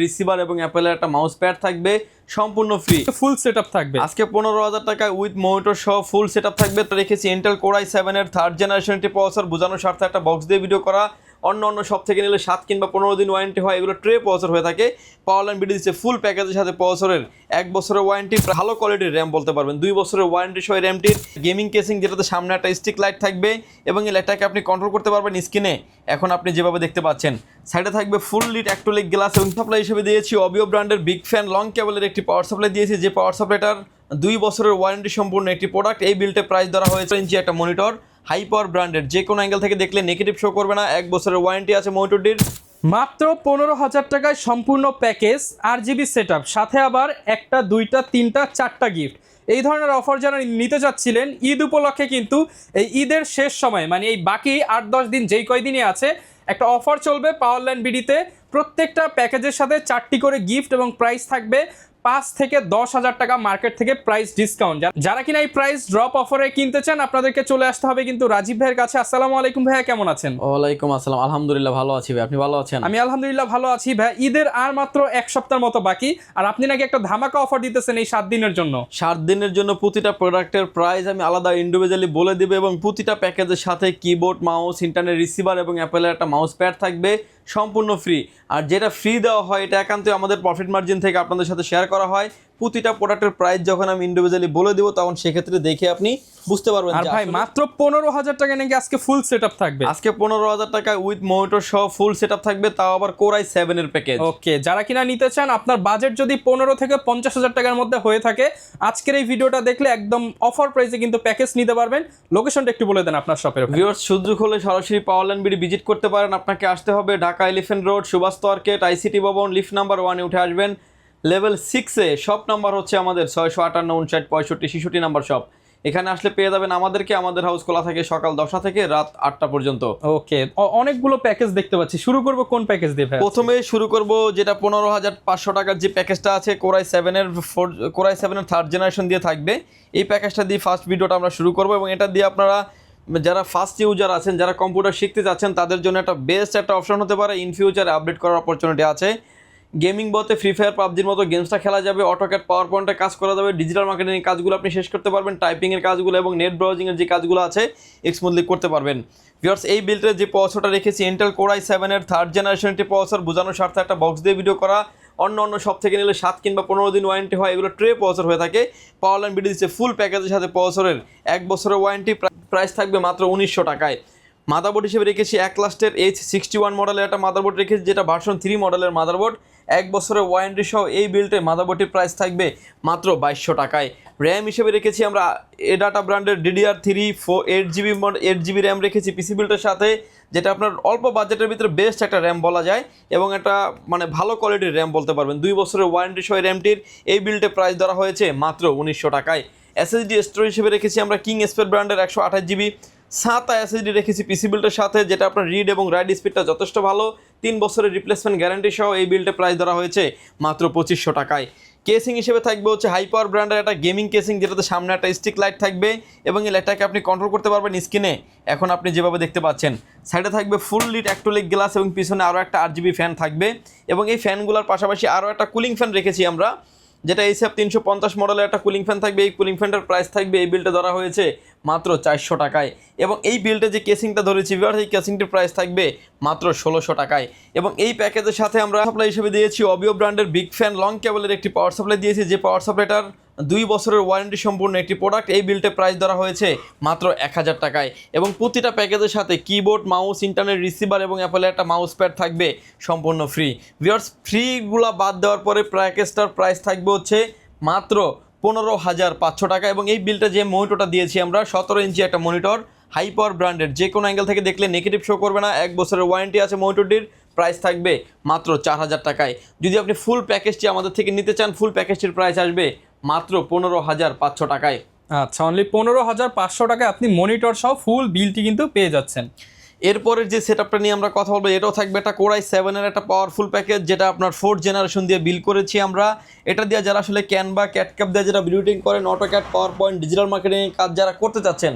Receiver এবং অ্যাপেলের একটা মাউস প্যাড থাকবে সম্পূর্ণ ফ্রি। ফুল সেটআপ থাকবে আজকে 15,000 টাকায় উইথ মনিটর সহ ফুল সেটআপ থাকবে। তো রেখেছি ইন্টেল কোর i7 এর 3rd জেনারেশন একটি প্রসেসর, বোঝানোর স্বার্থে একটা বক্স দিয়ে ভিডিও করা। অন্য সব থেকে নিলে 7 কিংবা 15 দিন ওয়ারেন্টি হয়, এগুলো ট্রে প্রসেসর হয়ে থাকে। পাওয়ার লাইন ভিডিও দিচ্ছে ফুল প্যাকেজের সাথে প্রসেসরের 1 বছরের ওয়ারেন্টি, ভালো কোয়ালিটির র্যাম বলতে পারবেন, 2 বছরের ওয়ারেন্টি সহ র্যামটির। গেমিং কেসিং যেটাতে সামনে একটা স্টিক লাইট থাকবে এবং এই লাইটটাকে আপনি কন্ট্রোল করতে পারবেন স্ক্রিনে, এখন আপনি যেভাবে দেখতে পাচ্ছেন। সাইডে থাকবে ফুল লিড অ্যাক্টোলিক গ্লাস এবং সাপ্লাই হিসেবে দিয়েছি অবিও ব্র্যান্ডের বিগ ফ্যান লং কেবলের একটি পাওয়ার সাপ্লাই দিয়েছি, যে পাওয়ার সাপ্লাইটার 2 বছরের ওয়ারেন্টি সম্পূর্ণ একটি প্রোডাক্ট। এই বিল্টে প্রাইস ধরা হয়েছে ইঞ্চি একটা মনিটর, হাই পাওয়ার ব্র্যান্ডের, যে কোনো অ্যাঙ্গেল থেকে দেখলে নেগেটিভ শো করবে না। 1 বছরের ওয়ারেন্টি আছে মনিটরটির। মাত্র 15,000 টাকায় সম্পূর্ণ প্যাকেজ, RGB সেটআপ, সাথে আবার 1টা 2টা 3টা 4টা গিফট। এই ধরনের অফার যারা নিতে চাচ্ছিলেন ঈদ উপলক্ষে, কিন্তু এই ঈদের শেষ সময় মানে এই বাকি 8-10 দিন যেই কয়দিনই আছে একটা অফার চলবে পাওয়ার লাইন বিডিতে। প্রত্যেকটা প্যাকেজের সাথে 4টি করে গিফট এবং প্রাইস থাকবে 5 থেকে 10,000 টাকা মার্কেট থেকে প্রাইস ডিসকাউন্ট। যারা কিনা এই প্রাইস ড্রপ অফারে কিনতে চান আপনাদেরকে চলে আসতে হবে কিন্তু রাজীব ভাইয়ের কাছে। আসসালামু আলাইকুম ভাইয়া, কেমন আছেন? ওয়ালাইকুম আসসালাম, আলহামদুলিল্লাহ ভালো আছি ভাই, আপনি ভালো আছেন? আমি আলহামদুলিল্লাহ ভালো আছি ভাই। ঈদের আর মাত্র 1 সপ্তাহের মতো বাকি, আর আপনি নাকি একটা ধামাকা অফার দিতেছেন এই 7 দিনের জন্য। 7 দিনের জন্য প্রতিটা প্রোডাক্টের প্রাইস আমি আলাদা ইন্ডিভিজুয়ালি বলে দিব এবং প্রতিটা প্যাকেজের সাথে কিবোর্ড, মাউস, ইন্টারনেট রিসিভার এবং অ্যাপেলের একটা মাউস প্যাড থাকবে সম্পূর্ণ ফ্রি। আর যেটা ফ্রি দেওয়া হয় এটা একান্তই আমাদের প্রফিট মার্জিন থেকে আপনাদের সাথে শেয়ার করা হয়। প্রতিটা প্রোডাক্টের প্রাইস যখন আমি ইন্ডিভিজুয়ালি বলে দিব তখন সেক্ষেত্রে দেখে আপনি বুঝতে পারবেন। আর ভাই মাত্র 15,000 টাকা নাকি আজকে ফুল সেটআপ থাকবে। আজকে 15,000 টাকায় উইথ মনিটর সহ ফুল সেটআপ থাকবে, তাও আবার কোর i7 এর প্যাকেজ। ওকে, যারা কিনা নিতে চান, আপনার বাজেট যদি 15 থেকে 50,000 টাকার মধ্যে হয়ে থাকে, আজকের এই ভিডিওটা দেখলে একদম অফার প্রাইসে কিন্তু প্যাকেজ নিতে পারবেন। লোকেশনটা একটু বলে দেন আপনার শপের। ভিউয়ার্স, সুযোগ হলে সরাসরি পাওয়ার লাইন বিডি ভিজিট করতে পারেন। আপনাকে আসতে হবে Dhaka elephant road, Subhash market, ICT ভবন, লিফট নাম্বার 1 এ উঠে আসবেন। লেভেল 6 এ শপ নাম্বার হচ্ছে আমাদের 658 59 65 66 নাম্বার শপ। এখানে আসলে পেয়ে যাবেন আমাদেরকে। আমাদের হাউস খোলা থাকে সকাল 10টা থেকে রাত 8টা পর্যন্ত। ওকে, অনেকগুলো প্যাকেজ দেখতে পাচ্ছি, শুরু করব কোন প্যাকেজ দিয়ে ভাই? প্রথমে শুরু করব যেটা 15,500 টাকার যে প্যাকেজটা আছে কোর i7 এর 3rd জেনারেশন দিয়ে থাকবে। এই প্যাকেজটা দিয়ে ফার্স্ট ভিডিওটা আমরা শুরু করব এবং এটা দিয়ে আপনারা যারা ফার্স্ট ইউজার আছেন, যারা কম্পিউটার শিখতে যাচ্ছেন, তাদের জন্য একটা বেস্ট একটা অপশন হতে পারে। ইন ফিউচারে আপডেট করার অপরচুনিটি আছে। গেমিং বলতে ফ্রি ফায়ার, পাবজির মতো গেমসটা খেলা যাবে, অটোক্যাড, পাওয়ার পয়েন্টে কাজ করা যাবে, ডিজিটাল মার্কেটিংয়ের কাজগুলো আপনি শেষ করতে পারবেন, টাইপিংয়ের কাজগুলো এবং নেট ব্রাউজিংয়ের যে কাজগুলো আছে স্মুথলি করতে পারবেন। ভিউয়ার্স, এই বিল্ডের যে প্রসেসরটা রেখেছি ইন্টেল কোর i7 এর 3rd জেনারেশন একটি প্রসেসর, বোঝানোর স্বার্থে একটা বক্স দিয়ে ভিডিও করা। অন্য সব থেকে নিলে 7 কিংবা 15 দিন ওয়ারেন্টি হয়, এগুলো ট্রে প্রসেসর হয়ে থাকে। পাওয়ার লাইন ভিডিও দিচ্ছে ফুল প্যাকেজের সাথে প্রসেসরের 1 বছরের ওয়ারেন্টি, প্রাইস থাকবে মাত্র 1900 টাকায়। মাদারবোর্ড হিসেবে রেখেছি H-Claster H61 মডেলের একটা মাদারবোর্ড রেখেছি, যেটা ভার্সন 3 মডেলের মাদারবোর্ড, 1 বছরের ওয়ারেন্টি সহ। এই বিল্ডে মাদারবোর্ডটির প্রাইস থাকবে মাত্র 2200 টাকায়। র্যাম হিসেবে রেখেছি আমরা এডাটা ব্র্যান্ডের DDR3 8GB র্যাম রেখেছি পিসি বিল্ডের সাথে, যেটা আপনার অল্প বাজেটের ভিতরে বেস্ট একটা র্যাম বলা যায় এবং একটা মানে ভালো কোয়ালিটির র্যাম বলতে পারবেন। 2 বছরের ওয়ারেন্টি সহ র্যামটির এই বিল্ডে প্রাইস ধরা হয়েছে মাত্র 1900 টাকায়। SSD স্টোরেজ হিসেবে রেখেছি আমরা কিং স্পেড ব্র্যান্ডের 128GB SATA SSD রেখেছি পিসি বিল্ডের সাথে, যেটা আপনার রিড এবং রাইট স্পিডটা যথেষ্ট ভালো, 3 বছরের রিপ্লেসমেন্ট গ্যারান্টি সহ। এই বিল্ডে প্রাইস ধরা হয়েছে মাত্র 2500 টাকায়। কেসিং হিসেবে থাকবে হচ্ছে হাই পাওয়ার ব্র্যান্ডের একটা গেমিং কেসিং, যেটাতে সামনে একটা স্টিক লাইট থাকবে এবং এই লাইটটাকে আপনি কন্ট্রোল করতে পারবেন স্ক্রিনে, এখন আপনি যেভাবে দেখতে পাচ্ছেন। সাইডে থাকবে ফুল লিড অ্যাক্টোলিক গ্লাস এবং পিছনে আরও একটা RGB ফ্যান থাকবে এবং এই ফ্যানগুলোর পাশাপাশি আরও একটা কুলিং ফ্যান রেখেছি আমরা, যেটা HF 350 মডেলের একটা কুলিং ফ্যান থাকবে। এই কুলিং ফ্যানটার প্রাইস থাকবে এই বিলটা ধরা হয়েছে মাত্র 400 টাকায় এবং এই বিলটা যে কেসিংটা ধরেছি এই কেসিংটির প্রাইস থাকবে মাত্র 1600 টাকায়। এবং এই প্যাকেজের সাথে আমরা সাপ্লাই হিসেবে দিয়েছি অবিও ব্র্যান্ডের বিগ ফ্যান লং কেবলের একটি পাওয়ার সাপ্লাই দিয়েছি, যে পাওয়ার সাপ্লাইটার 2 বছরের ওয়ারেন্টি সম্পূর্ণ একটি প্রোডাক্ট। এই বিলটে প্রাইস ধরা হয়েছে মাত্র 1000 টাকায় এবং প্রতিটা প্যাকেজের সাথে কিবোর্ড, মাউস, ইন্টারনেট রিসিভার এবং অ্যাপেলের একটা মাউস প্যাড থাকবে সম্পূর্ণ ফ্রি। ভিউয়ার্স, ফ্রিগুলো বাদ দেওয়ার পরে প্যাকেজটার প্রাইস থাকবে হচ্ছে মাত্র 15,500 টাকা এবং এই বিলটা যে মনিটরটা দিয়েছি আমরা 17 ইঞ্চি একটা মনিটর, হাই পাওয়ার ব্র্যান্ডের, যে কোনো অ্যাঙ্গেল থেকে দেখলে নেগেটিভ শো করবে না। 1 বছরের ওয়ারেন্টি আছে মনিটরটির, প্রাইস থাকবে মাত্র 4000 টাকায়। যদি আপনি ফুল প্যাকেজটি আমাদের থেকে নিতে চান, ফুল প্যাকেজটির প্রাইস আসবে মাত্র 15,500 টাকায়। আচ্ছা, অনলি 15,500 টাকায় আপনি মনিটর সহ ফুল বিলটি কিন্তু পেয়ে যাচ্ছেন। এরপরের যে সেটআপটা নিয়ে আমরা কথা বলবো, এটাও থাকবে একটা কোর i7 এর একটা পাওয়ারফুল প্যাকেজ, যেটা আপনার 4th জেনারেশন দিয়ে বিল করেছি আমরা। এটা দিয়ে যারা আসলে ক্যানভা, ক্যাটক্যাপ দিয়ে যারা ভিডিও এডিটিং করেন, AutoCAD, power point, digital marketing কাজ যারা করতে চাচ্ছেন,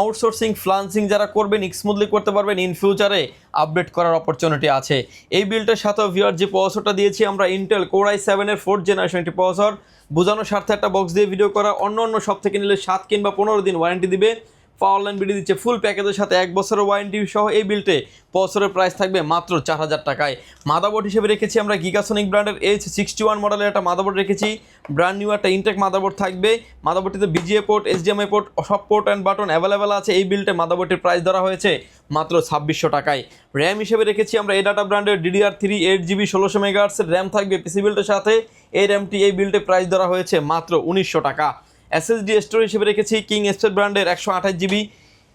আউটসোর্সিং ফ্লান্সিং যারা করবেন স্মুথলি করতে পারবেন, ইন ফিউচারে আপডেট করার অপরচুনিটি আছে। এই বিলটার সাথেও ভিউয়ার যে প্রসেসরটা দিয়েছি আমরা ইন্টেল Core i7-এর 4th জেনারেশন একটি প্রসেসর, বোঝানোর স্বার্থে একটা বক্স দিয়ে ভিডিও করা। অন্য সব থেকে নিলে 7 কিংবা 15 দিন ওয়ারেন্টি দিবে। পাওয়ার লাইন বিডি দিচ্ছে ফুল প্যাকেজের সাথে 1 বছরের ওয়ারেন্টি সহ। এই বিলটে প্রসেসরের প্রাইস থাকবে মাত্র 4000 টাকায়। মাদারবোর্ড হিসেবে রেখেছি আমরা গিগাসনিক ব্র্যান্ডের H61 মডেলের একটা মাদারবোর্ড রেখেছি। ব্র্যান্ড নিউ একটা ইনটেক মাদারবোর্ড থাকবে। মাদারবোর্ডটিতে বিজিএ পোর্ট, HDMI পোর্ট, সব পোর্ট অ্যান্ড বাটন অ্যাভেলেবেল আছে। এই বিলটে মাদারবোর্ডটির প্রাইস ধরা হয়েছে মাত্র 2600 টাকায়। র্যাম হিসেবে রেখেছি আমরা এডাটা ব্র্যান্ডের DDR3 8GB 1600 MHz র্যাম থাকবে পিসি বিল্টের সাথে। এই র্যামটি এই বিল্টে প্রাইস ধরা হয়েছে মাত্র 1900 টাকা। SSD স্টোরেজ হিসেবে রেখেছি কিং স্পেড ব্র্যান্ডের 128GB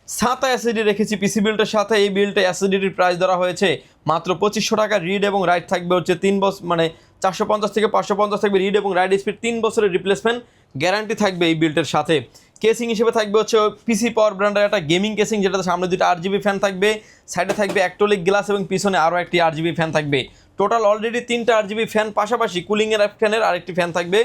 SATA SSD রেখেছি পিসি বিল্টের সাথে। এই বিল্টে SSDটির প্রাইস ধরা হয়েছে মাত্র 2500 টাকা। রিড এবং রাইট থাকবে হচ্ছে 3 বছর, মানে 450 থেকে 550 থাকবে রিড এবং রাইট স্পিড। 3 বছরের রিপ্লেসমেন্ট গ্যারান্টি থাকবে এই বিল্টের সাথে। কেসিং হিসেবে থাকবে হচ্ছে পিসি পাওয়ার ব্র্যান্ডের একটা গেমিং কেসিং, যেটাতে সামনে 2টা RGB ফ্যান থাকবে, সাইডে থাকবে অ্যাক্টোলিক গ্লাস এবং পিছনে আরও একটি RGB ফ্যান থাকবে। টোটাল অলরেডি 3টা RGB ফ্যান, পাশাপাশি কুলিংয়ের ফ্যানের আরেকটি ফ্যান থাকবে,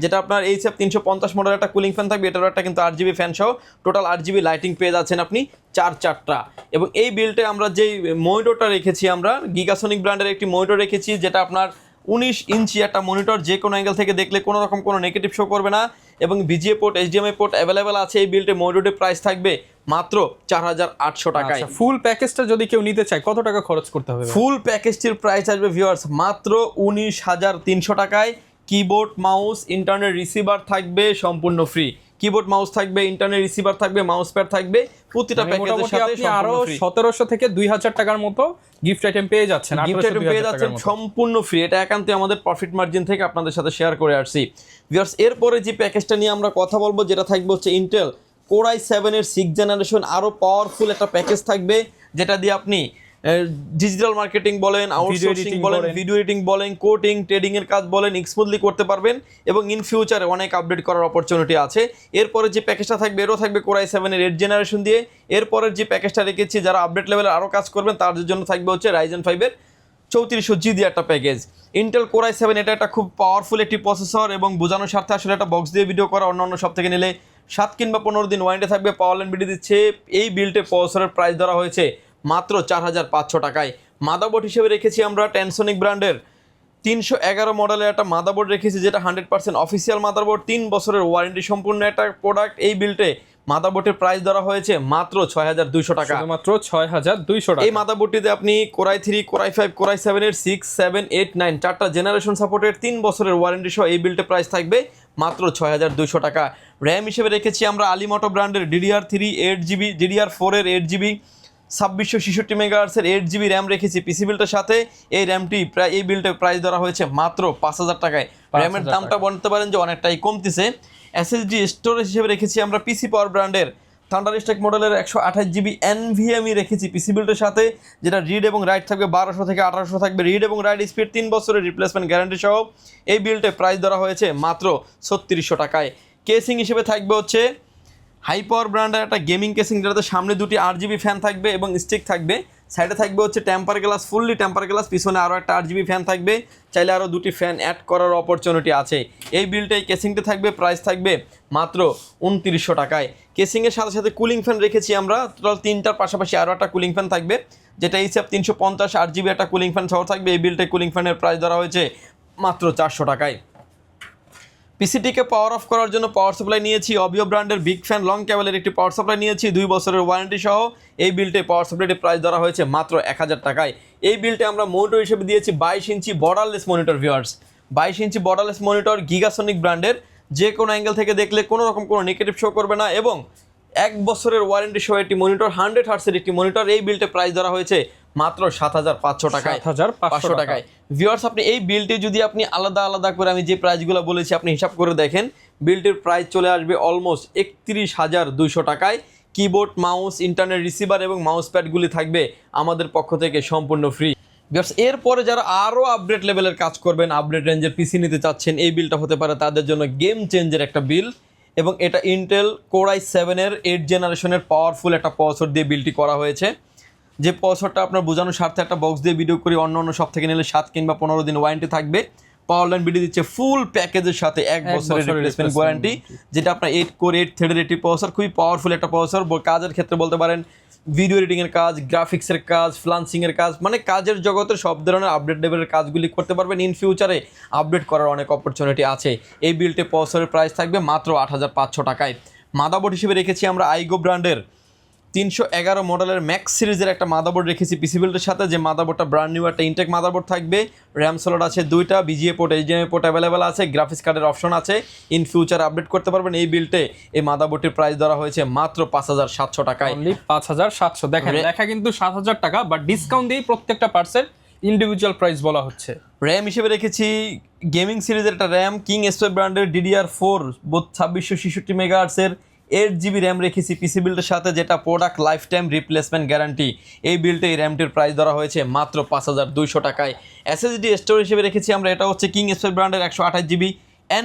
যেটা আপনার HF 350 মডেলের একটা কুলিং ফ্যান থাকবে। এটারও একটা কিন্তু RGB ফ্যান সহ টোটাল RGB লাইটিং পেয়ে যাচ্ছেন আপনি 4টা। এবং এই বিল্টে আমরা যেই মনিটরটা রেখেছি আমরা গিগাসনিক ব্র্যান্ডের একটি মনিটর রেখেছি, যেটা আপনার 19 ইঞ্চি একটা মনিটর, যে কোনো অ্যাঙ্গেল থেকে দেখলে কোনো রকম কোনো নেগেটিভ শো করবে না এবং VGA port, HDMI port available আছে। এই বিল্টে মনিটরের প্রাইস থাকবে মাত্র 4800 টাকায়। ফুল প্যাকেজটা যদি কেউ নিতে চায় কত টাকা খরচ করতে হবে? ফুল প্যাকেজটির প্রাইস আসবে ভিউয়ার্স মাত্র 19300 টাকায়। কিবোর্ড, মাউস, ইন্টারনেট রিসিভার থাকবে সম্পূর্ণ ফ্রি। কিবোর্ড মাউস থাকবে, ইন্টারনেট রিসিভার থাকবে, মাউস প্যাড থাকবে, প্রতিটা প্যাকেজের সাথে আপনি আরো 1700 থেকে 2000 টাকার মতো গিফট আইটেম পেয়ে যাচ্ছেন। গিফট আইটেম পেয়ে যাচ্ছেন সম্পূর্ণ ফ্রি। এটা একান্তই আমাদের প্রফিট মার্জিন থেকে আপনাদের সাথে শেয়ার করে আসছি ভিউয়ার্স। এরপরে যে প্যাকেজটা নিয়ে আমরা কথা বলবো, যেটা থাকবে হচ্ছে ইন্টেল Core i7-এর 6th জেনারেশন, আরো পাওয়ারফুল একটা প্যাকেজ থাকবে, যেটা দিয়ে আপনি ডিজিটাল মার্কেটিং বলেন, আউটসোর্সিং বলেন, ভিডিও এডিটিং বলেন, কোডিং, ট্রেডিং এর কাজ বলেন, স্মুথলি করতে পারবেন এবং ইন ফিউচারে অনেক আপডেট করার অপরচুনিটি আছে। এরপরে যে প্যাকেজটা থাকবে, এরও থাকবে Core i7-এর 8th জেনারেশন দিয়ে। এরপরের যে প্যাকেজটা রেখেছি, যারা আপডেট লেভেলে আরও কাজ করবেন তাদের জন্য থাকবে হচ্ছে Ryzen 5-এর 3400G দিয়ে একটা প্যাকেজ। ইন্টেল Core i7 এটা একটা খুব পাওয়ারফুল একটি প্রসেসর এবং বোঝানোর স্বার্থে আসলে একটা বক্স দিয়ে ভিডিও করা। অন্য সব থেকে নিলে 7 কিংবা 15 দিন ওয়ারেন্টি থাকবে, পাওয়ার লাইন বিডি দিচ্ছে। এই বিল্টে প্রসেসরের প্রাইস ধরা হয়েছে মাত্র 4500 টাকায়। মাদারবোর্ড হিসেবে রেখেছি আমরা Tensonic ব্র্যান্ডের 311 মডেলের একটা মাদারবোর্ড রেখেছি, যেটা 100% অফিসিয়াল মাদারবোর্ড, 3 বছরের ওয়ারেন্টি সম্পূর্ণ একটা প্রোডাক্ট। এই বিল্টে মাদারবোর্ডের প্রাইস ধরা হয়েছে মাত্র 6200 টাকা। মাত্র 6200 টাকা। এই মাদারবোর্ডটিতে আপনি Core i3, Core i5, Core i7-এর 6, 7, 8, 9 4টা জেনারেশন সাপোর্টের 3 বছরের ওয়ারেন্টি সহ এই বিল্টে প্রাইস থাকবে মাত্র 6200 টাকা। র্যাম হিসেবে রেখেছি আমরা আলিমটো ব্র্যান্ডের DDR3 8GB, DDR4-এর 8GB 2666 মেগাহার্টজের 8GB RAM রেখেছি পিসি বিল্টের সাথে। এই র্যামটি প্রায় এই বিল্টের প্রাইস ধরা হয়েছে মাত্র 5000 টাকায়। র্যামের দামটা বলতে পারেন যে অনেকটাই কমতেছে। SSD স্টোরেজ হিসেবে রেখেছি আমরা পিসি পাওয়ার ব্র্যান্ডের থান্ডারস্ট্রাইক মডেলের 128GB NVMe রেখেছি পিসি বিল্টের সাথে, যেটা রিড এবং রাইট থাকবে 1200 থেকে 1800 থাকবে রিড এবং রাইট স্পিড, 3 বছরের রিপ্লেসমেন্ট গ্যারান্টি সহ। এই বিল্টে প্রাইস ধরা হয়েছে মাত্র 3600 টাকায়। কেসিং হিসেবে থাকবে হচ্ছে হাই পাওয়ার ব্র্যান্ডের একটা গেমিং কেসিং, যেটাতে সামনে 2টি RGB ফ্যান থাকবে এবং স্টিক থাকবে, সাইডে থাকবে হচ্ছে temper glass, fully temper glass, পিছনে আরও একটা RGB ফ্যান থাকবে, চাইলে আরও 2টি ফ্যান অ্যাড করার অপরচুনিটি আছে। এই বিলটা এই কেসিংটা থাকবে, প্রাইস থাকবে মাত্র 2900 টাকায়। কেসিংয়ের সাথে সাথে কুলিং ফ্যান রেখেছি আমরা, টোটাল 3টার পাশাপাশি আরও একটা কুলিং ফ্যান থাকবে, যেটা HF 350 8GB একটা কুলিং ফ্যান সহ থাকবে। এই বিলটায় কুলিং ফ্যানের প্রাইস ধরা হয়েছে মাত্র 400 টাকায়। পিসিটিকে পাওয়ার অফ করার জন্য পাওয়ার সাপ্লাই নিয়েছি অবিও ব্র্যান্ডের বিগ ফ্যান লং কেবলের একটি পাওয়ার সাপ্লাই নিয়েছি 2 বছরের ওয়ারেন্টি সহ। এই বিলটে পাওয়ার সাপ্লাইটির প্রাইস ধরা হয়েছে মাত্র 1000 টাকায়। এই বিলটে আমরা মনিটর হিসেবে দিয়েছি 22 ইঞ্চি বর্ডারলেস মনিটর ভিউয়ার্স, 22 ইঞ্চি বর্ডারলেস মনিটর গিগাসনিক ব্র্যান্ডের, যে কোনো অ্যাঙ্গেল থেকে দেখলে কোনো রকম কোনো নেগেটিভ শো করবে না এবং 1 বছরের ওয়ারেন্টি সহ একটি মনিটর, 100 হার্টসের একটি মনিটর। এই বিলটে প্রাইস ধরা হয়েছে মাত্র 7500 টাকায়, 7500 টাকায়। ভিউয়ার্স, আপনি এই বিলটি যদি আপনি আলাদা আলাদা করে আমি যে প্রাইসগুলো বলেছি আপনি হিসাব করে দেখেন, বিলটির প্রাইস চলে আসবে অলমোস্ট 31200 টাকায়। কিবোর্ড, মাউস, ইন্টারনেট রিসিভার এবং মাউস প্যাডগুলি থাকবে আমাদের পক্ষ থেকে সম্পূর্ণ ফ্রি। ভিউয়ার্স, এরপরে যারা আরও আপডেট লেভেলের কাজ করবেন, আপডেট রেঞ্জের পিসি নিতে চাচ্ছেন, এই বিলটা হতে পারে তাদের জন্য গেম চেঞ্জের একটা বিল। এবং এটা ইন্টেল Core i7-এর 8th জেনারেশনের পাওয়ারফুল একটা প্রসেসর দিয়ে বিলটি করা হয়েছে। যে প্রসেসরটা আপনার বোঝানোর স্বার্থে একটা বক্স দিয়ে ভিডিও করি, অন্য সব থেকে নিলে 7 কিংবা 15 দিন ওয়ারেন্টি থাকবে, পাওয়ার লাইন বিডি দিচ্ছে ফুল প্যাকেজের সাথে 1 বছরের রিপ্লেসমেন্ট ওয়ারেন্টি, যেটা আপনার 8 কোর 8 থ্রেডের একটি প্রসেসর, খুবই পাওয়ারফুল একটা প্রসেসর। কাজের ক্ষেত্রে বলতে পারেন ভিডিও এডিটিংয়ের কাজ, গ্রাফিক্সের কাজ, ফ্লান্সিংয়ের কাজ, মানে কাজের জগতের সব ধরনের আপডেট লেভেলের কাজগুলি করতে পারবেন। ইন ফিউচারে আপডেট করার অনেক অপরচুনিটি আছে। এই বিল্টে প্রসেসরের প্রাইস থাকবে মাত্র 8500 টাকায়। মাদারবোর্ড হিসেবে রেখেছি আমরা আইগো ব্র্যান্ডের 311 মডেলের ম্যাক্স সিরিজের একটা মাদারবোর্ড রেখেছি পিসি বিল্ডের সাথে, যে মাদারবোর্ডটা ব্র্যান্ড নিউ একটা ইনটেক মাদারবোর্ড থাকবে। র্যাম স্লট আছে 2টা, VGA port, HDMI port available আছে, গ্রাফিক্স কার্ডের অপশন আছে। ইন ফিউচার আপডেট করতে পারবেন। এই বিল্টে এই মাদারবোর্ডটির প্রাইস ধরা হয়েছে মাত্র 5700 টাকায়। অনলি 5700। দেখেন লেখা কিন্তু 7000 টাকা, বাট ডিসকাউন্ট দিয়ে প্রত্যেকটা পার্সের ইন্ডিভিজুয়াল প্রাইস বলা হচ্ছে। র্যাম হিসেবে রেখেছি গেমিং সিরিজের একটা র্যাম কিং এসপি ব্র্যান্ডের DDR4 2666 মেগাহার্টজের 8GB র্যাম রেখেছি পিসি বিল্ডের সাথে, যেটা product life time replacement guarantee. এই বিল্ডে এই র্যামটির প্রাইস ধরা হয়েছে মাত্র 5200 টাকায়। SSD স্টোরেজ হিসেবে রেখেছি আমরা, এটা হচ্ছে কিং এসপি ব্র্যান্ডের 128GB।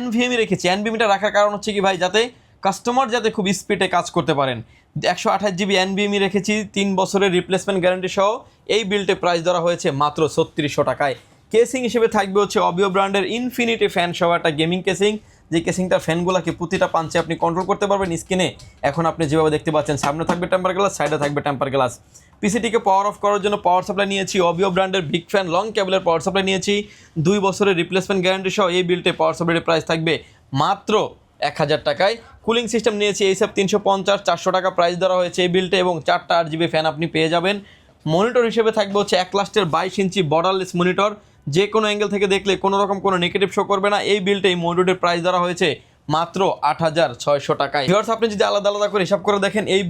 NVMe রেখেছি। NVMeটা রাখার কারণ হচ্ছে কি ভাই, যাতে কাস্টমার যাতে খুব স্পিডে কাজ করতে পারেন। 128GB NVMe রেখেছি 3 বছরের রিপ্লেসমেন্ট গ্যারান্টি সহ। এই বিল্ডে প্রাইস ধরা হয়েছে মাত্র 3600 টাকায়। কেসিং হিসেবে থাকবে হচ্ছে অবিও ব্র্যান্ডের ইনফিনিটি ফ্যান সহ একটা গেমিং কেসিং, যে কেসিংটার ফ্যানগুলোকে প্রতিটা পাঞ্চে আপনি কন্ট্রোল করতে পারবেন স্ক্রিনে। এখন আপনি যেভাবে দেখতে পাচ্ছেন, সামনে থাকবে টেম্পার গ্লাস, সাইডে থাকবে টেম্পার গ্লাস। পিসিটিকে পাওয়ার অফ করার জন্য পাওয়ার সাপ্লাই নিয়েছি অবিও ব্র্যান্ডের বিগ ফ্যান লং কেবলের পাওয়ার সাপ্লাই নিয়েছি 2 বছরের রিপ্লেসমেন্ট গ্যারান্টি সহ। এই বিল্ডে পাওয়ার সাপ্লাইয়ের প্রাইস থাকবে মাত্র 1000 টাকায়। কুলিং সিস্টেম নিয়েছি এইসব 350, 400 টাকা প্রাইস ধরা হয়েছে এই বিল্ডে, এবং 4টা 8GB ফ্যান আপনি পেয়ে যাবেন। মনিটর হিসেবে থাকবে হচ্ছে অ্যাক্লাস্টের 22 ইঞ্চি বর্ডারলেস মনিটর, যে কোনো অ্যাঙ্গেল থেকে দেখলে কোনো রকম কোনো নেগেটিভ শো করবে না। এই বিল্ডে এই মনিটরের প্রাইস ধরা হয়েছে মাত্র 8600 টাকায়। ভিউয়ার্স, আপনি যদি আলাদা আলাদা করে হিসাব করে দেখেন, এই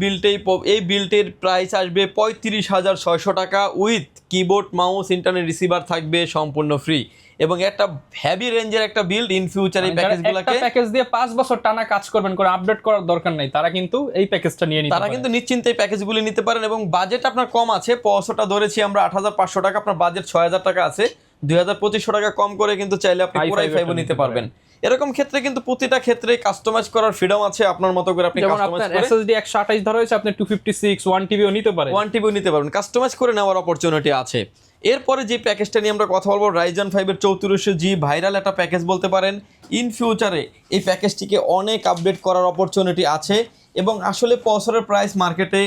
বিল্টের প্রাইস আসবে 35600 টাকা, with keyboard, mouse, internet receiver থাকবে সম্পূর্ণ ফ্রি, এবং একটা হেভি রেঞ্জের একটা বিল্ড। ইন ফিউচার এই প্যাকেজগুলোকে প্যাকেজ দিয়ে 5 বছর টানা কাজ করবেন, করে আপডেট করার দরকার নাই, তারা কিন্তু এই প্যাকেজটা নিয়ে নিতে তারা পারে। কিন্তু নিশ্চিন্তে এই প্যাকেজগুলি নিতে পারেন। এবং বাজেট আপনার কম আছে, পয়সাটা ধরেছি আমরা 8500 টাকা, আপনার বাজেট 6000 টাকা আছে, 2500 টাকা কম করে কিন্তু চাইলে আপনি কোরাই 5 নিতে পারবেন। এরকম ক্ষেত্রে কিন্তু প্রতিটা ক্ষেত্রে কাস্টমাইজ করার ফ্রিডম আছে, আপনার মতো করে আপনি কাস্টমাইজ করে। SSD 128 ধরা হয়েছে, আপনি 256 1TB ও নিতে পারেন, 1TB নিতে পারবেন, কাস্টমাইজ করে নেওয়ার অপরচুনিটি আছে। এরপরে যে প্যাকেজটা নিয়ে আমরা কথা বলবো, Ryzen 5 এর 3400G ভাইরাল একটা প্যাকেজ বলতে পারেন। ইন ফিউচারে এই প্যাকেজটিকে অনেক আপডেট করার অপরচুনিটি আছে, এবং আসলে প্রসেসরের প্রাইস মার্কেটে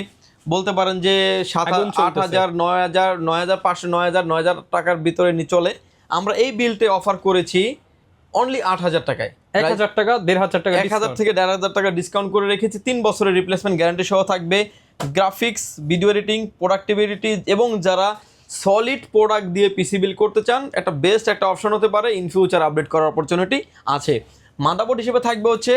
বলতে পারেন যে 8000, 9000, 9500, 9000 টাকার ভিতরে চলে। আমরা এই বিলটে অফার করেছি অনলি 8000 টাকায়, 1000 টাকা 1500 টাকা 1000 থেকে 1500 টাকা ডিসকাউন্ট করে রেখেছি। 3 বছরের রিপ্লেসমেন্ট গ্যারান্টি সহ থাকবে। গ্রাফিক্স, ভিডিও এডিটিং, প্রোডাক্টিভিটি, এবং যারা সলিড প্রোডাক্ট দিয়ে পিসি বিল করতে চান, একটা বেস্ট একটা অপশন হতে পারে। ইন ফিউচার আপডেট করার অপরচুনিটি আছে। মাদারবোর্ড হিসেবে থাকবে হচ্ছে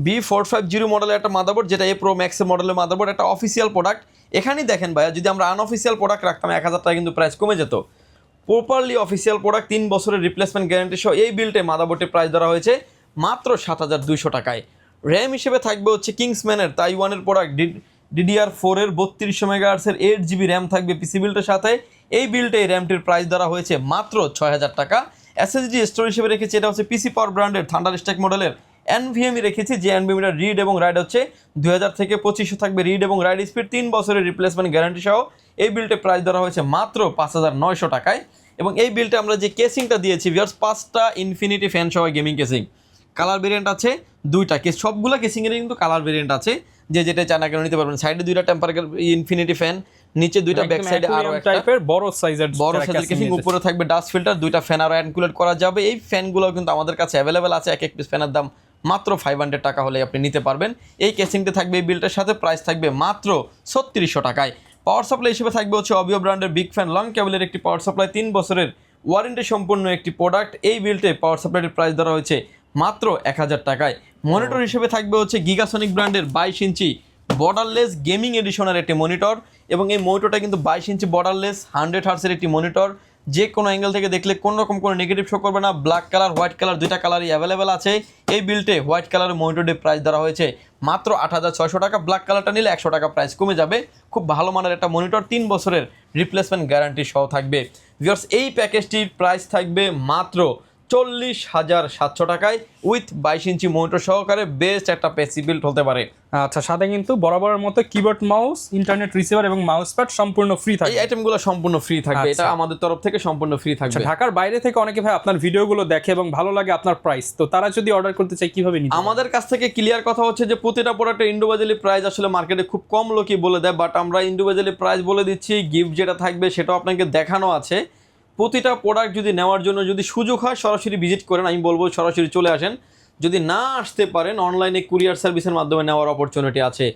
B450 মডেলের একটা মাদারবোর্ড, যেটা A Pro Max মডেলের মাদারবোর্ড, একটা অফিসিয়াল প্রোডাক্ট। এখানেই দেখেন ভাইয়া, যদি আমরা আনঅফিসিয়াল প্রোডাক্ট রাখতাম 1000 টাকা কিন্তু প্রাইস কমে যেত। প্রপারলি অফিসিয়াল প্রোডাক্ট, 3 বছরের রিপ্লেসমেন্ট গ্যারান্টি সহ এই বিল্টে মাদারবোর্ডের প্রাইস ধরা হয়েছে মাত্র 7200 টাকায়। র্যাম হিসেবে থাকবে হচ্ছে কিংসম্যানের তাইওয়ানের প্রোডাক্ট DDR4 এর 3200 মেগাহার্টজের 8GB র্যাম থাকবে পিসি বিল্টের সাথে। এই বিল্টে এই র্যামটির প্রাইস ধরা হয়েছে মাত্র 6000 টাকা। SSD স্টোরেজ হিসেবে রেখেছি, এটা হচ্ছে পিসি পাওয়ার ব্র্যান্ডের থান্ডারস্ট্যাক মডেলের NVMe রেখেছি, যে NVMe রিড এবং রাইড হচ্ছে 2000 থেকে 2500 থাকবে রিড এবং রাইড স্পিড, 3 বছরের রিপ্লেসমেন্ট গ্যারান্টি সহ। এই বিল্টে প্রাইস ধরা হয়েছে মাত্র 5900 টাকায়। এবং এই বিলটা আমরা যে কেসিংটা দিয়েছি ভিউয়ার্স, 5টা ইনফিনিটি ফ্যান সহ গেমিং কেসিং, কালার ভেরিয়েন্ট আছে 2টা, সবগুলো কেসিংয়ের কিন্তু কালার ভেরিয়েন্ট আছে, যে যেটা চান না কেন নিতে পারবেন। সাইডে 2টা টেম্পার ইনফিনিটি ফ্যান, নিচে 2টা, ব্যাক সাইডে আরো একটা টাইপের বড় সাইজের কেসিং, উপরে থাকবে ডাস্ট ফিল্টার, 2টা ফ্যান আরো ইনক্লুড করা যাবে। এই ফ্যানগুলো কিন্তু আমাদের কাছে অ্যাভেলেবেল আছে, এক পিস ফ্যানের দাম মাত্র 500 টাকা হলে আপনি নিতে পারবেন। এই কেসিংটা থাকবে এই বিলটার সাথে, প্রাইস থাকবে মাত্র 3600 টাকায়। পাওয়ার সাপ্লাই হিসেবে থাকবে হচ্ছে অবিও ব্র্যান্ডের বিগ ফ্যান লং কেবলের একটি পাওয়ার সাপ্লাই, 3 বছরের ওয়ারেন্টি সম্পূর্ণ একটি প্রোডাক্ট। এই বিলটে পাওয়ার সাপ্লাইয়ের প্রাইস ধরা হয়েছে মাত্র 1000 টাকায়। মনিটর হিসেবে থাকবে হচ্ছে গিগাসনিক ব্র্যান্ডের 22 ইঞ্চি বর্ডারলেস গেমিং এডিশনের একটি মনিটর, এবং এই মনিটরটা কিন্তু 22 ইঞ্চি বর্ডারলেস 100 হার্টসের একটি মনিটর, যে কোনো অ্যাঙ্গেল থেকে দেখলে কোনো রকম কোনো নেগেটিভ শো করবে না। ব্ল্যাক কালার, হোয়াইট কালার, 2টা কালারই অ্যাভেলেবেল আছে। এই বিলটে হোয়াইট কালারের মনিটরের প্রাইস ধরা হয়েছে মাত্র 8600 টাকা। ব্ল্যাক কালারটা নিলে 100 টাকা প্রাইস কমে যাবে। খুব ভালো মানের একটা মনিটর, 3 বছরের রিপ্লেসমেন্ট গ্যারান্টি সহ থাকবে। ভিউয়ার্স, এই প্যাকেজটির প্রাইস থাকবে মাত্র 40,700 টাকায় উইথ 22 ইঞ্চি মনিটর সহকারে বেস্ট একটা পিসি বিল্ড হতে পারে। আচ্ছা, সাথে কিন্তু বরাবরের মতো কিবোর্ড, মাউস, ইন্টারনেট রিসিভার এবং মাউস প্যাড সম্পূর্ণ ফ্রি এই থাকবে। আইটেমগুলো সম্পূর্ণ ফ্রি থাকবে, এটা আচ্ছা। আমাদের তরফ থেকে সম্পূর্ণ ফ্রি থাকবে। ঢাকার বাইরে থেকে অনেকে ভাই আপনার ভিডিওগুলো দেখে এবং ভালো লাগে আপনার প্রাইস, তো তারা যদি অর্ডার করতে চায় কিভাবে নিতে? আমাদের কাছ থেকে ক্লিয়ার কথা হচ্ছে যে প্রতিটা প্রোডাক্টের ইন্ডিভিজুয়ালি প্রাইস আসলে মার্কেটে খুব কম লোকই বলে দেয়, বাট আমরা ইন্ডিভিজুয়ালি প্রাইস বলে দিচ্ছি। গিফট যেটা থাকবে সেটাও আপনাকে দেখানো আছে। প্রতিটা প্রোডাক্ট যদি নেওয়ার জন্য যদি সুযোগ হয় সরাসরি ভিজিট করেন, আমি বলবো সরাসরি চলে আসেন। যদি না আসতে পারেন অনলাইনে কুরিয়ার সার্ভিসের মাধ্যমে নেওয়ার অপরচুনিটি আছে।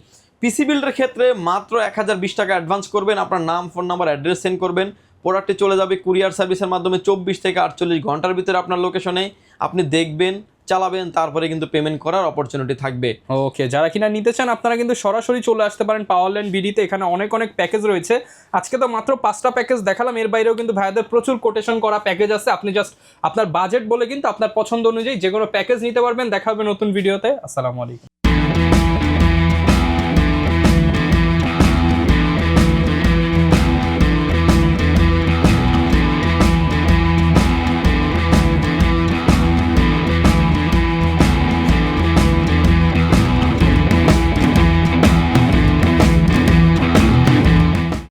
পিসি বিল্ডের ক্ষেত্রে মাত্র 1020 টাকা অ্যাডভান্স করবেন, আপনার নাম, ফোন নাম্বার, অ্যাড্রেস সেন্ড করবেন, প্রোডাক্টটি চলে যাবে কুরিয়ার সার্ভিসের মাধ্যমে 24 থেকে 48 ঘন্টার ভিতরে আপনার লোকেশনে। আপনি দেখবেন, চালাবেন, তারপরে কিন্তু পেমেন্ট করার অপরচুনিটি থাকবে। ওকে, যারা কিনা নিতে চান আপনারা কিন্তু সরাসরি চলে আসতে পারেন পাওয়ারল্যান্ড বিডিতে। এখানে অনেক অনেক প্যাকেজ রয়েছে। আজকে তো মাত্র 5টা প্যাকেজ দেখালাম, এর বাইরেও কিন্তু ভাইয়াদের প্রচুর কোটেশন করা প্যাকেজ আছে। আপনি জাস্ট আপনার বাজেট বলে কিন্তু আপনার পছন্দ অনুযায়ী যে কোনো প্যাকেজ নিতে পারবেন। দেখা হবে নতুন ভিডিওতে। আসসালামু আলাইকুম।